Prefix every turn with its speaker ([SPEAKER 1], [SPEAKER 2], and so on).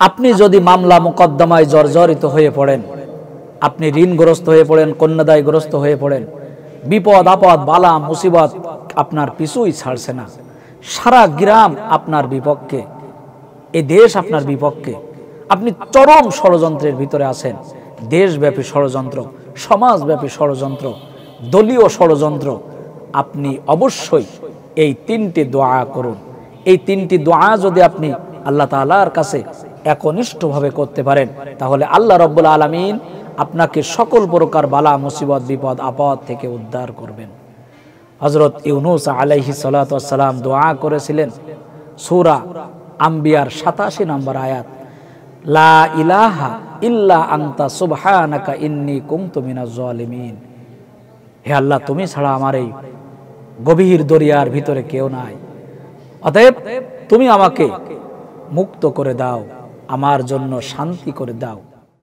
[SPEAKER 1] আপনি যদি মামলা মোকদ্দমায় জর্জরিত হয়ে পড়েন, আপনি ঋণগ্রস্ত হয়ে পড়েন, কন্যাদায়গ্রস্ত হয়ে পড়েন, বিপদ আপদ বালা মুসিবত আপনার পিছুই ছাড়ছে না, সারা গ্রাম আপনার বিপক্ষে, এই দেশ আপনার বিপক্ষে, আপনি চরম ষড়যন্ত্রের ভিতরে আছেন, দেশব্যাপী ষড়যন্ত্র, সমাজব্যাপী ষড়যন্ত্র, দলীয় ষড়যন্ত্র, আপনি অবশ্যই এই তিনটি দোয়া করুন। এই তিনটি দোয়া যদি আপনি আল্লাহ তাআলার কাছে একনিষ্ঠভাবে করতে পারেন, তাহলে আল্লাহ রাব্বুল আলামিন আপনাকে সকল প্রকার বালা মুসিবত বিপদ আপদ থেকে উদ্ধার করবেন। হযরত ইউনূস আলাইহিস সালাতু ওয়াস সালাম দোয়া করেছিলেন, সূরা আম্বিয়ার 87 নম্বর আয়াত, লা ইলাহা ইল্লা আনতা সুবহানাকা ইন্নী কুনতু মিনাজ জালিমিন। হে আল্লাহ, তুমি ছাড়া আমার এই গভীর দরিয়ার ভিতরে কেউ নাই, অতএব তুমি আমাকে মুক্ত করে দাও, আমার জন্য শান্তি করে দাও।